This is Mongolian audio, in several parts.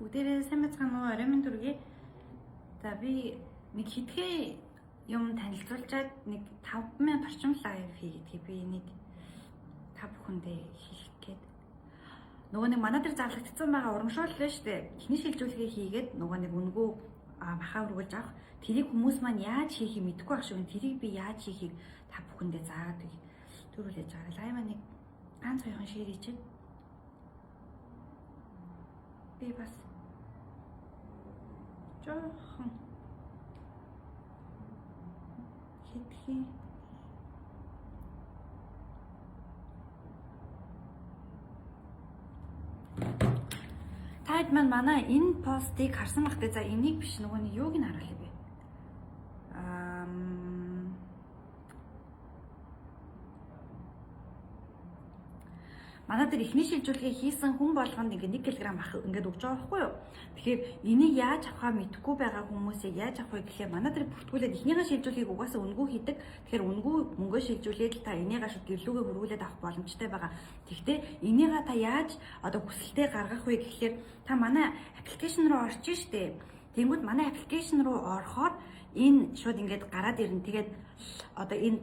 Бүгдээрээ сайн байцгаана уу? Орой минь төргий. За би нэг хитгэн юм танилцуулчаад нэг 5000 орчим лайв хийгээд би энийг та бүхэндээ хэлэх гээд. Нөгөө нэг манай дээр зарлагдсан байгаа урамшуул л шүү дээ. Эхний шилжүүлгээ хийгээд нөгөө нэг үнгүү бахаа өргүүлж авах. Тэрийг хүмүүс маань яаж хийхийг мэдэхгүй байх шиг. Тэрийг би яаж хийхийг та бүхэндээ заагаад төрүүлж байгаа. Лайв маань нэг ганц хоёрын шир хийчих. Би бас жоохон хитгэн таад манай энэ постыг харсан багтаа за энийг биш нөгөө нэг юуг нь харуулъя бэ? Манай дээр эхний шилжүүлгээ хийсэн хүн болгонд ингээд 1 кг ах ингээд өгч байгаа байхгүй юу? Тэгэхээр энийг яаж авахаа мэдэхгүй байгаа хүмүүсээ яаж авах вэ гэхээр манай дээр бүртгүүлээд эхнийхээ шилжүүлгийг угаасаа үнгүй хийдэг. Тэгэхээр үнгүй мөнгөө шилжүүлээд та энийгээ шууд гэрлүүгээ хөрвүүлээд авах боломжтой байгаа. Тэгвэл энийгээ та яаж одоо хүсэлтэд гаргах вэ гэхээр та манай аппликейшн руу орчих штеп. Тэнгүүд манай аппликейшн руу орохоор энэ шууд ингээд гараад ирнэ. Тэгээд одоо энэ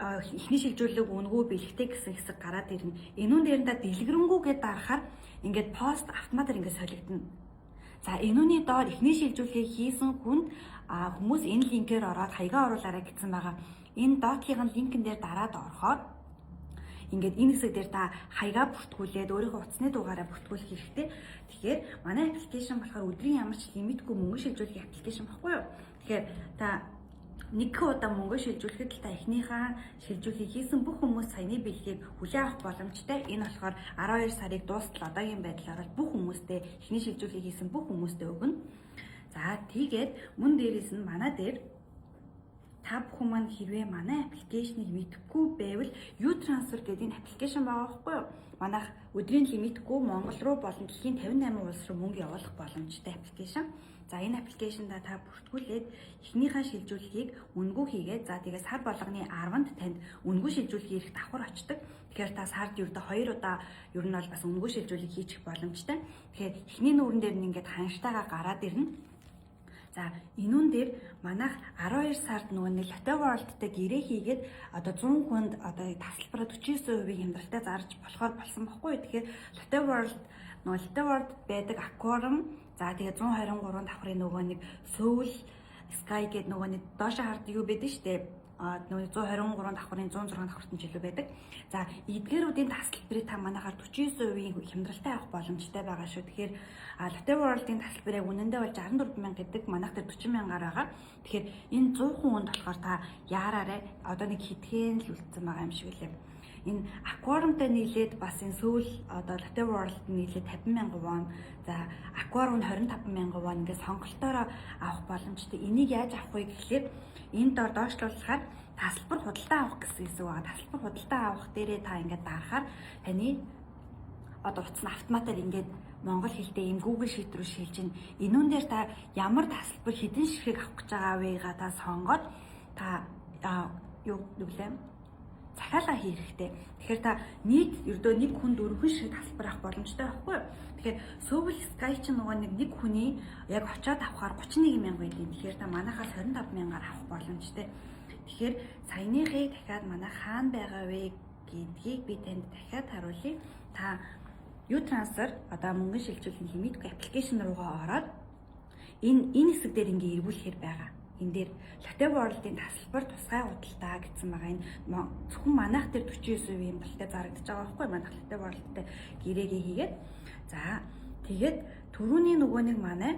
эхний шилжүүлэг үнгүү бэлгтэй гэсэн хэсэг гараад ирнэ. Энүүн дээр нь та дэлгэрэнгүй гэдээ дарахаар ингээд пост автоматар ингээд солигдно. За энүүний доор эхний шилжүүлгээ хийсэн хүнд хүмүүс энэ линкээр ороод хаягаа оруулаарай гэсэн байгаа. Энэ доотлогын линкэн дээр дараад орохоор ингээд энэ хэсэг дээр та хаягаа бүртгүүлээд өөрийнхөө утасны дугаараа бүртгүүлэх хэрэгтэй. Тэгэхээр манай аппликейшн болохоор өдрийн ямар ч лимитгүй мөнгө шилжүүлэх аппликейшн баггүй юу? Тэгэхээр та нэг удаа мөнгө шилжүүлэхэд л та эхнийхээ шилжүүлгийг хийсэн бүх хүмүүс саяны бэлгийг хүлээн авах боломжтой. Энэ болохоор 12 сарыг дуустал одоогийн байдлаар бүх хүмүүстээ эхний шилжүүлгийг хийсэн бүх хүмүүстээ өгнө. За тийгээд мөн дээрээс нь манай дээр та бүхэн маань хэрвээ манай аппликейшнийг мэдэхгүй байвал U-Transfer гэдэг энэ аппликейшн байгаа байхгүй юу? Манайх өдрийн лимитгүй Монгол руу болон дэлхийн 58 улс руу мөнгө явуулах боломжтой аппликейшн. За энэ аппликейшнда та бүртгүүлээд эхнийхээ шилжүүлгийг үнгүй хийгээд за тэгээ сар болгоны 10-нд танд үнгүй шилжүүлгийг ирэх давхар очдог. Тэгэхээр та сард ердөө 2 удаа ер нь бол бас үнгүй шилжүүлгийг хийчих боломжтой. Тэгэхээр эхний нүүрэн дээр нь ингээд ханштайгаа гараад ирнэ. За энүүн дээр манайх 12 сард нөгөө нэг Lotte World-тэй гэрээ хийгээд одоо 100 хүнд одоо тасалбараа 49% хямдралтай зарж болохоор болсон байхгүй юу. Тэгэхээр Lotte World байдаг Aquarium за тэгээ 123 давхрын нөгөө нэг Soul Sky гэдэг нөгөө нэг доошо хард юу байдаг штэ. Нөгөө 123 давхрын 106 давхрт нь жилүү байдаг. За эдгээрүүдийн тасалбарыг та манайхаар 49% хямдралтай авах боломжтой байгаа шүү. Тэгэхээр Lotte World-ийн тасалбарыг үнэндээ бол 64,000 гэдэг манайх дээр 40,000-аар байгаа. Тэгэхээр энэ 100 хүнд болохоор та яараарай. Одоо нэг хитгэн л үлдсэн байгаа юм шиг лээ. Энэ Aquarium-тай нийлээд бас энэ Soul одоо Lotte World нийлээд 50,000 won. За Aquarium 25,000 won ингээд сонголтоороо авах боломжтой. Энийг яаж авах вэ гэхлээр энэ доор доошлуулахаар тасалбар худалдаа авах гэсэн хэсэг байгаа. Тасалбар худалдаа авах дээрээ та ингээд дарахаар таны одоо утас нь автоматар ингээд монгол хэлтэй ийм Google Sheet рүү шилжиж байна. Энүүн дээр та ямар тасалбар хэдэн ширхэг авах гэж байгаа вэга та сонгоод та юу гэвэл захиалга хийх хэрэгтэй. Тэгэхээр та нийт ердөө нэг хүнд 4 ширхэг тасалбар авах боломжтой байхгүй юу? Тэгэхээр Soul Sky чинь нөгөө нэг хүний яг очиод авахаар 31,000 байдаг. Тэгэхээр та манайхаас 25,000-аар авах боломжтой. Тэгэхээр саяныхыг дахиад манай хаана байгаа вэ гэдгийг би танд дахиад харуулъя. Та U-Transfer одоо мөнгө шилжүүлэх лимитгүй аппликейшн руугаа ороод энэ хэсэг дээр ингээ эргүүлэхээр байгаа. Энэ дээр Lotte World-ийн тасалбар тусгай худалдаа гэсэн байгаа. Энэ зөвхөн манайх дээр 49% хямдралтай зарагдаж байгаа байхгүй юу? Манайх Lotte World-тэй гэрээгээ хийгээд за тэгээд түрүүний нөгөө нэг манай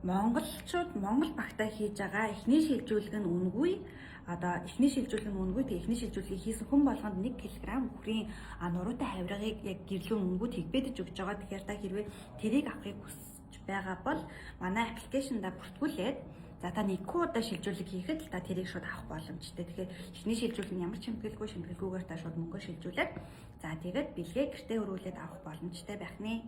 монголчууд Монгол багтаа хийж байгаа эхний шилжүүлэг нь үнгүй. Одоо эхний шилжүүлэг нь үнгүй. Тэгээ эхний шилжүүлгийг хийсэн хүн болгонд 1 кг хүрийн нуруутай хавиргыг яг гэрлүүн үнгүүд хийгбэдэж өгч байгаа. Тэгэхээр та хэрвээ тэрийг авахыг хүсэж байгаа бол манай аппликейшнда бүртгүүлээд за та 1 удаа шилжүүлэг хийхэд л та тэрийг шууд авах боломжтой. Тэгэхээр эхний шилжүүлэг нь ямар ч шимтгэлгүйгээр та шууд мөнгө шилжүүлээд за тэгээд бэлгээ гэртээ өргүүлээд авах боломжтой байх нэ.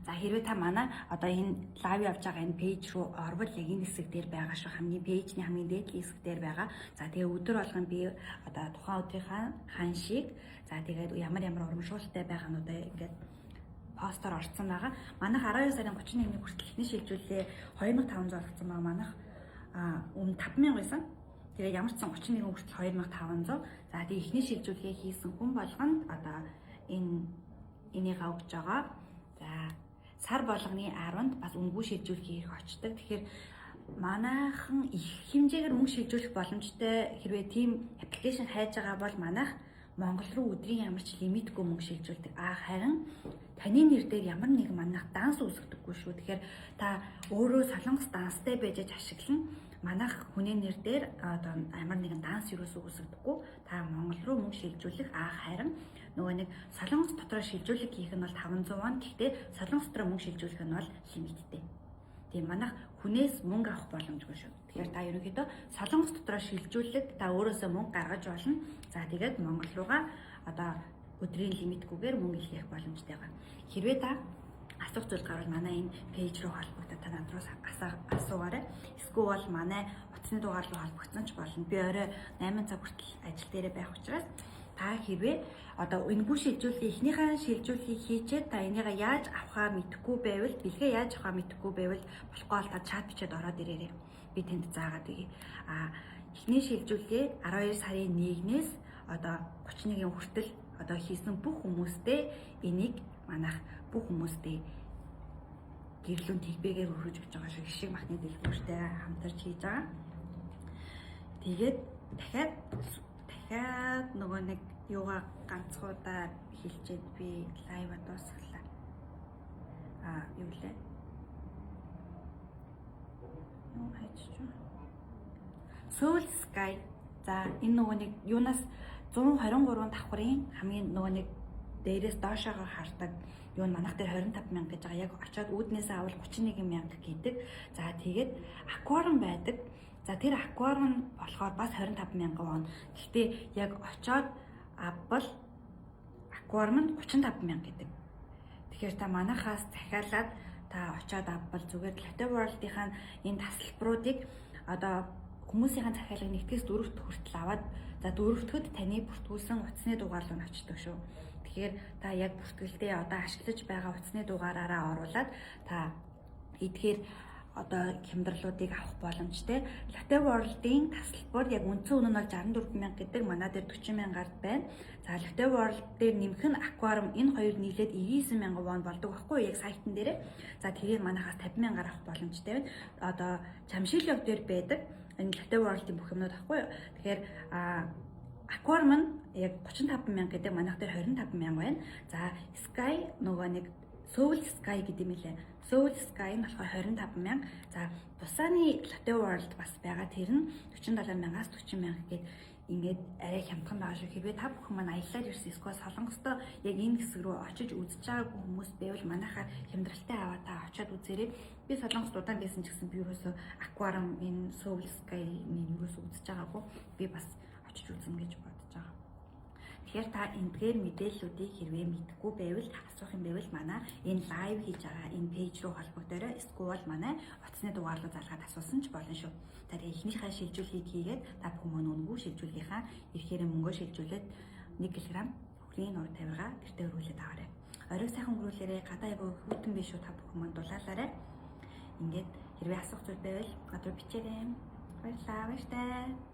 За хэрвээ та манай одоо энэ лайв явж байгаа энэ пэйж руу орвол яг энэ хэсэг дээр байгаа шүү. Хамгийн пэйжний хамгийн дээдлийн хэсэг дээр байгаа. За тэгээ өдөр болгон би одоо тухайн өдрийнхаа ханшийг за тэгээд ямар урамшуултай байгаануудаа ингээд постоор орсон байгаа. Манайх 12 сарын 31-ний хүртэл ихний шилжүүлээ 2500 олгосон байгаа. Манайх өмнө 5000 байсан. Тэгээ ямар ч сан 31 хүртэл 2500. За тэгээ ихний шилжүүлгээ хийсэн хүн болгонд одоо энийг авч байгаа. За сар болгоны 10-нд бас үнэгүй шилжүүлэх ирэх очдог. Тэгэхээр манайхан их хэмжээгээр мөнгө шилжүүлэх боломжтой хэрвээ тийм аппликейшн хайж байгаа бол манайх Монгол руу өдрийн ямар ч лимитгүй мөнгө шилжүүлдэг. Харин таны нэр дээр ямар нэгэн манайх данс үүсгдэггүй шүү. Тэгэхээр та өөрөө солонгос данстай байж ашиглана. Манайх хүний нэр дээр одоо ямар нэгэн данс юусоо үүсгдэггүй. Та Монгол руу мөнгө шилжүүлэх харин нөгөө нэг солонгос дотор шилжүүлэх хийх нь бол 500 вон. Гэхдээ солонгос дотор мөнгө шилжүүлэх нь бол лимиттэй. Тийм манайх хүнээс мөнгө авах боломжгүй шүү. Тэгэхээр та ерөнхийдөө солонгос дотор шилжүүлэг та өөрөөсөө мөнгө гаргаж болно. За тэгээд Монгол руугаа одоо өдрийн лимитгүйгээр мөнгө илгээх боломжтой байгаа. Хэрвээ та асуух зүйл гарвал манай энэ пэйж руу холбогдоод та над руу асуугаарай. Эсвэл манай утасны дугаар руу холбогдсон ч болно. Би орой 8 цаг хүртэл ажил дээрээ байх учраас та хэрвээ одоо энэгүй шилжүүлгийн эхнийхээ шилжүүлгийг хийчээд та энийгээ яаж авахаа мэдэхгүй байвал бэлгээ яаж авахаа мэдэхгүй байвал болохгүй бол та чат бичээд ороод ирээрэй. Би тэнд заагаад өгье. Эхний шилжүүлгээ 12 сарын 1-ээс одоо 31-ийн хүртэл одоо хийсэн бүх хүмүүстээ энийг манайх бүх хүмүүстээ гэрлүүн тэгбэгээр өргөж өгч байгаа шиг шиг махны дэлгүүртэй хамтарч хийж байгаа. Тэгээд дахиад нөгөө нэг юугаа ганцхуудаа хэлчихэд би лайва дуусглаа. Юу лээ? Soul Sky. За энэ нөгөө нэг юунаас 123 давхрын хамгийн нөгөө нэг дээрээс доошоогоо хардаг юу манайх дээр 25000 гэж байгаа. Яг очиод үүднээсээ авал 31000 гэдэг. За тэгээд аквариум байдаг. За тэр аквариум болохоор бас 25000 вон. Гэхдээ яг очиод авбал аквариум нь 35000 гэдэг. Тэгэхээр та манайхаас захиалаад та очиод авбал зүгээр Latte World-ийн энэ тасалбаруудыг одоо хүмүүсийн захиалгыг 1-ээс 4-т хүртэл аваад за 4-т таны бүртгүүлсэн утасны дугаар руу очдог шүү. Тэгэхээр та яг бүртгэлдээ одоо ашиглаж байгаа утасны дугаараараа оруулаад та эдгээр одоо хямдралуудыг авах боломжтой. Latte World-ийн тасалбар яг үндсэн үнэ нь бол 64000 гэдэг, манай дээр 40000-аар байна. За Latte World дээр нэмэх нь аквариум энэ хоёр нийлээд 99000 вон болдог байхгүй яг сайтн дээр. За тэрийг манайхаас 50000-аар авах боломжтой байна. Одоо Чамшилов дээр байдаг энэ Latte World-ийн бүх юмнууд байхгүй юу. Тэгэхээр аквариум нь яг 35000 гэдэг, манайх дээр 25000 байна. За Sky нөгөө нэг Soul Sky гэдэг юм лээ. Soul Sky нь болохоор 25000. За тусааны Latte World бас байгаа. Тэр нь 47000-аас 40000 гээд ингээд арай хямдхан байгаа шүү. Хэрвээ та бүхэн маань аяллаар ирсэн эсвэл солонгостой яг энэ хэсэг рүү очиж үзэж байгаагүй хүмүүс байвал манайхаар хямдралтай аваа та очиод үзээрэй. Би солонгост удаан байсан ч гэсэн би юусоо аквариум энэ Soul Sky-ны юусоо үзэж байгаагүй. Би бас очиж үзнэ гэж бодож байгаа. Тэгэхээр та эндгээр мэдээллүүдийг хэрвээ мэдэхгүй байвал асуух юм байвал манай энэ лайв хийж байгаа энэ пэйж руу холбогдорой. Эсвэл манай утасны дугаар руу залгаад асуусан ч болно шүү. За тэгээ эхнийхээ шилжүүлгийг хийгээд та бүхэн үнэгүй шилжүүлгийнхаа ирэхээр мөнгөө шилжүүлээд 1 кг хөглийн нур тавигаа гэртээ өргүүлээд аваарай. Оройг сайхан өргүүлээрэй. Гадаа айгу хүйтэн биш шүү, та бүхэн манд дулаалаарай. Ингээд хэрвээ асуух зүйл байвал гадар бичээрэй. Баярлалаа.